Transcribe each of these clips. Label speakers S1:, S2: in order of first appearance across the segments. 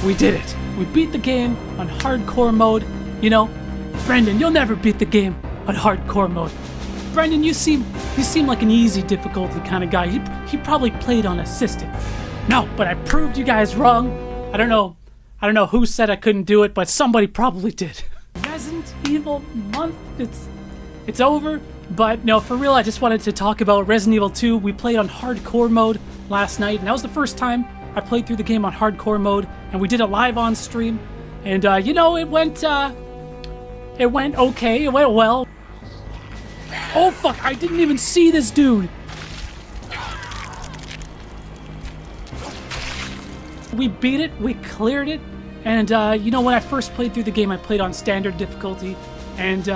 S1: we did it. We beat the game on hardcore mode. You know, Brendan, you'll never beat the game on hardcore mode. Brendan, you seem like an easy difficulty kind of guy. He probably played on assisted. No, but I proved you guys wrong. I don't know who said I couldn't do it, but somebody probably did. Resident Evil month, it's over. But no, for real, I just wanted to talk about Resident Evil 2. We played on hardcore mode last night, and that was the first time I played through the game on hardcore mode, and we did it live on stream. And you know, it went okay, it went well. Oh fuck, I didn't even see this dude. We beat it, we cleared it, and you know, when I first played through the game, I played on standard difficulty, and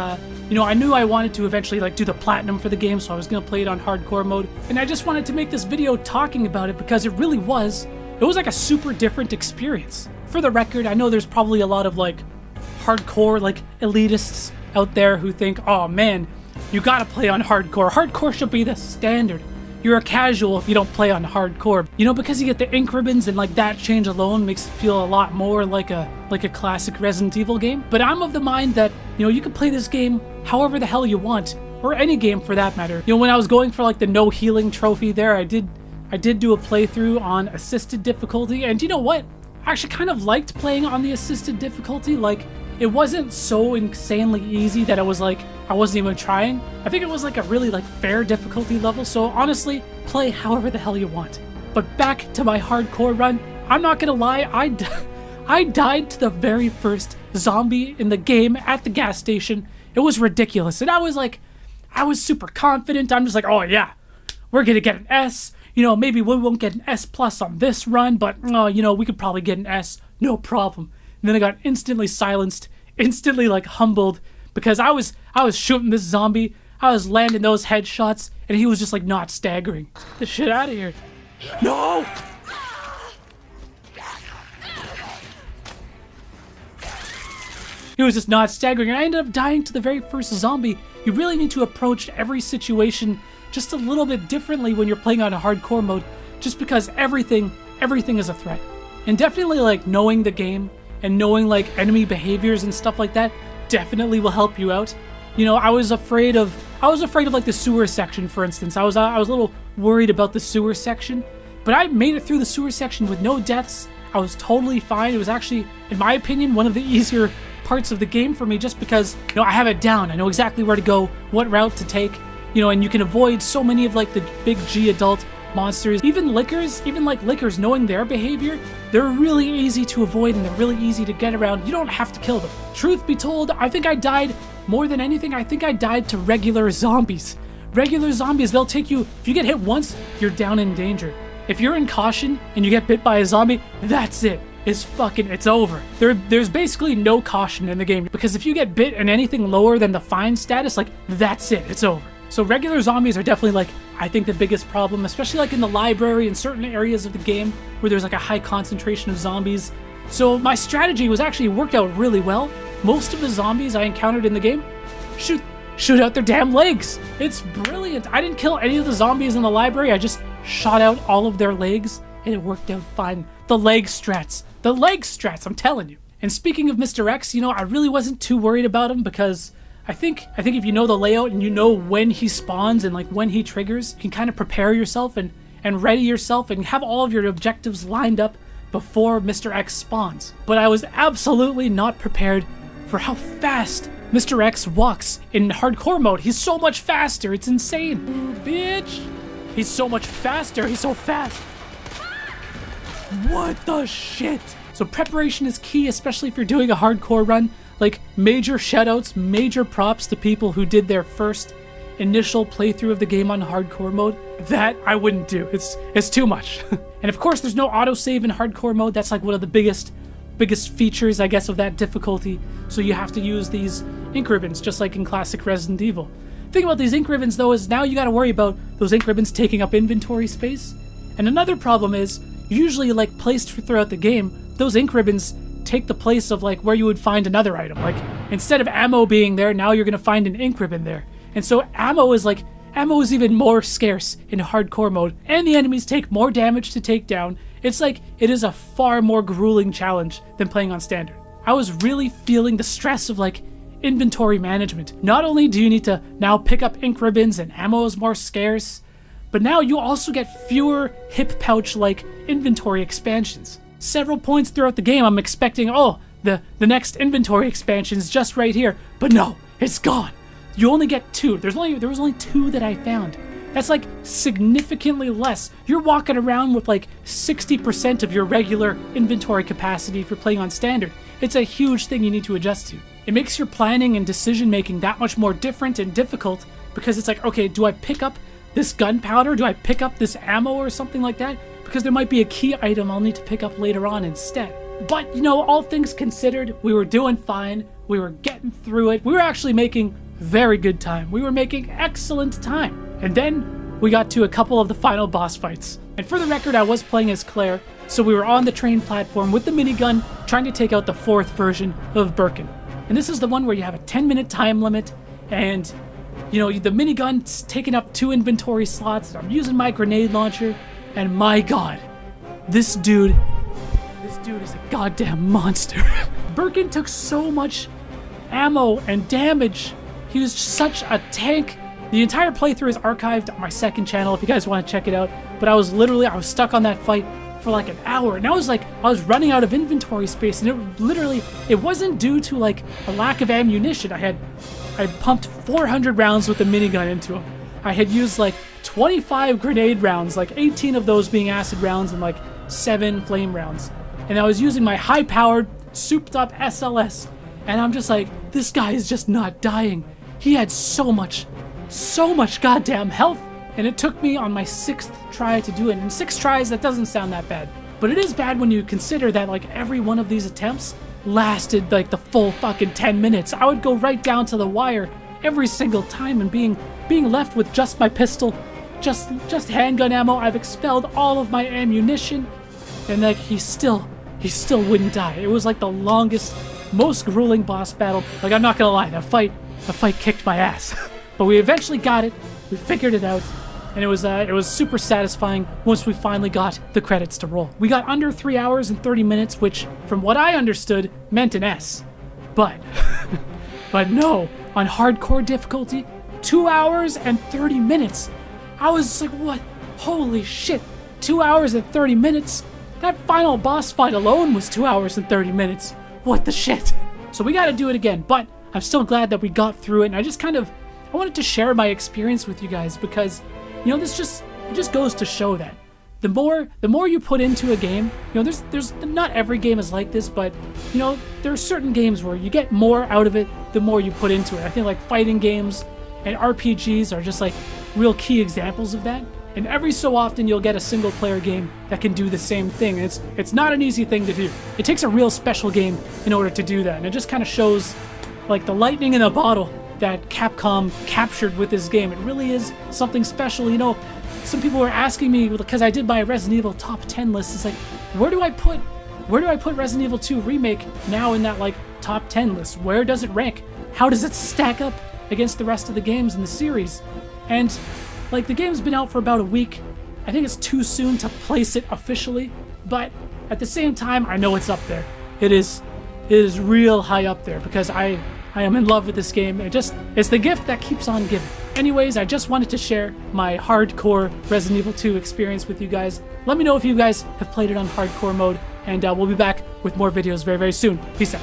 S1: you know, I knew I wanted to eventually like do the platinum for the game, so I was gonna play it on hardcore mode. And I just wanted to make this video talking about it because it really was like a super different experience. For the record, I know there's probably a lot of like hardcore like elitists out there who think, oh man, you gotta play on hardcore. Hardcore should be the standard. You're a casual if you don't play on hardcore. You know, because you get the ink ribbons and like that change alone makes it feel a lot more like a classic Resident Evil game. But I'm of the mind that, you know, you can play this game however the hell you want, or any game for that matter. You know, when I was going for like the no healing trophy there, I did do a playthrough on assisted difficulty, and you know what? I actually kind of liked playing on the assisted difficulty. Like, it wasn't so insanely easy that I was like, I wasn't even trying. I think it was like a really like fair difficulty level, so honestly, play however the hell you want. But back to my hardcore run, I'm not gonna lie, I died to the very first zombie in the game at the gas station. It was ridiculous, and I was super confident. I'm just like, oh yeah, we're gonna get an S. You know, maybe we won't get an S+ on this run, but you know, we could probably get an S, no problem. And then I got instantly silenced, instantly like humbled, because I was shooting this zombie, I was landing those headshots, and he was just like not staggering. Get the shit out of here. No! He was just not staggering, and I ended up dying to the very first zombie. You really need to approach every situation just a little bit differently when you're playing on a hardcore mode, just because everything is a threat. And definitely like knowing the game and knowing like enemy behaviors and stuff like that definitely will help you out. You know, I was afraid of like the sewer section, for instance. I was a little worried about the sewer section, but I made it through the sewer section with no deaths. I was totally fine. It was actually, in my opinion, one of the easier parts of the game for me, just because, you know, I have it down. I know exactly where to go, what route to take, you know, and you can avoid so many of like the big G adult monsters. Even lickers, knowing their behavior, they're really easy to avoid and they're really easy to get around. You don't have to kill them. Truth be told, I think I died more than anything. I think I died to regular zombies. Regular zombies, they'll take you, if you get hit once, you're down in danger. If you're in caution and you get bit by a zombie, that's it. It's over. There's basically no caution in the game, because if you get bit in anything lower than the fine status, like, that's it, it's over. So regular zombies are definitely like, I think, the biggest problem, especially like in the library and certain areas of the game where there's like a high concentration of zombies. So my strategy was actually worked out really well. Most of the zombies I encountered in the game, shoot out their damn legs. It's brilliant. I didn't kill any of the zombies in the library. I just shot out all of their legs, and it worked out fine. The leg strats, I'm telling you. And speaking of Mr. X, you know, I really wasn't too worried about him, because I think if you know the layout and you know when he spawns and like when he triggers, you can kind of prepare yourself and ready yourself and have all of your objectives lined up before Mr. X spawns. But I was absolutely not prepared for how fast Mr. X walks in hardcore mode. He's so much faster, it's insane. Ooh, bitch! He's so much faster, he's so fast. What the shit? So preparation is key, especially if you're doing a hardcore run. Like, major shoutouts, major props to people who did their first initial playthrough of the game on hardcore mode. That I wouldn't do. It's too much. And of course, there's no autosave in hardcore mode. That's like one of the biggest features, I guess, of that difficulty. So you have to use these ink ribbons, just like in classic Resident Evil. The thing about these ink ribbons, though, is now you gotta worry about those ink ribbons taking up inventory space. And another problem is, usually, like, placed throughout the game, those ink ribbons take the place of like where you would find another item. Like, instead of ammo being there, now you're gonna find an ink ribbon there. And so ammo is even more scarce in hardcore mode, and the enemies take more damage to take down, It's like it is a far more grueling challenge than playing on standard. I was really feeling the stress of like inventory management. Not only do you need to now pick up ink ribbons and ammo is more scarce, but now you also get fewer hip pouch like inventory expansions. Several points throughout the game I'm expecting, oh, the next inventory expansion is just right here, but no, it's gone. You only get 2. There was only 2 that I found. That's like significantly less. You're walking around with like 60% of your regular inventory capacity if you're playing on standard. It's a huge thing you need to adjust to. It makes your planning and decision making that much more different and difficult because it's like, okay, do I pick up this gunpowder? Do I pick up this ammo or something like that? Because there might be a key item I'll need to pick up later on instead. But, you know, all things considered, we were doing fine. We were getting through it. We were actually making very good time. We were making excellent time. And then we got to a couple of the final boss fights. And for the record, I was playing as Claire, so we were on the train platform with the minigun trying to take out the 4th version of Birkin. And this is the one where you have a 10-minute time limit, and you know, the minigun's taking up 2 inventory slots, and I'm using my grenade launcher, and my god, this dude is a goddamn monster. Birkin took so much ammo and damage. He was such a tank. The entire playthrough is archived on my second channel if you guys want to check it out. But I was stuck on that fight for like an hour. And I was running out of inventory space. And it wasn't due to like a lack of ammunition. I pumped 400 rounds with the minigun into him. I had used like 25 grenade rounds, like 18 of those being acid rounds and like 7 flame rounds. And I was using my high-powered, souped-up SLS. And I'm just like, this guy is just not dying. He had so much goddamn health. And it took me on my 6th try to do it. And 6 tries, that doesn't sound that bad. But it is bad when you consider that like every one of these attempts lasted like the full fucking 10 minutes. I would go right down to the wire every single time, and being left with just my pistol, just handgun ammo. I've expelled all of my ammunition. And like he still wouldn't die. It was like the longest, most grueling boss battle. Like, I'm not gonna lie, the fight kicked my ass. But we eventually got it. We figured it out, and it was super satisfying once we finally got the credits to roll. We got under 3 hours and 30 minutes, which, from what I understood, meant an S. But, but no, on hardcore difficulty, 2 hours and 30 minutes. I was like, what? Holy shit, 2 hours and 30 minutes? That final boss fight alone was 2 hours and 30 minutes. What the shit? So we gotta do it again, but I'm still glad that we got through it, and I wanted to share my experience with you guys because, you know, it just goes to show that the more you put into a game, you know, there's not every game is like this, but you know, there are certain games where you get more out of it the more you put into it. I think like fighting games and RPGs are just like real key examples of that. And every so often you'll get a single player game that can do the same thing. And it's not an easy thing to do. It takes a real special game in order to do that. And it just kind of shows like the lightning in a bottle that Capcom captured with this game. It really is something special. You know, some people were asking me, because I did my Resident Evil top 10 list, it's like, where do I put Resident Evil 2 Remake now in that like top 10 list? Where does it rank? How does it stack up against the rest of the games in the series? And like, the game's been out for about a week. I think it's too soon to place it officially, but at the same time, I know it's up there. It is real high up there because I am in love with this game. It's the gift that keeps on giving. Anyways, I just wanted to share my hardcore Resident Evil 2 experience with you guys. Let me know if you guys have played it on hardcore mode, and we'll be back with more videos very, very soon. Peace out.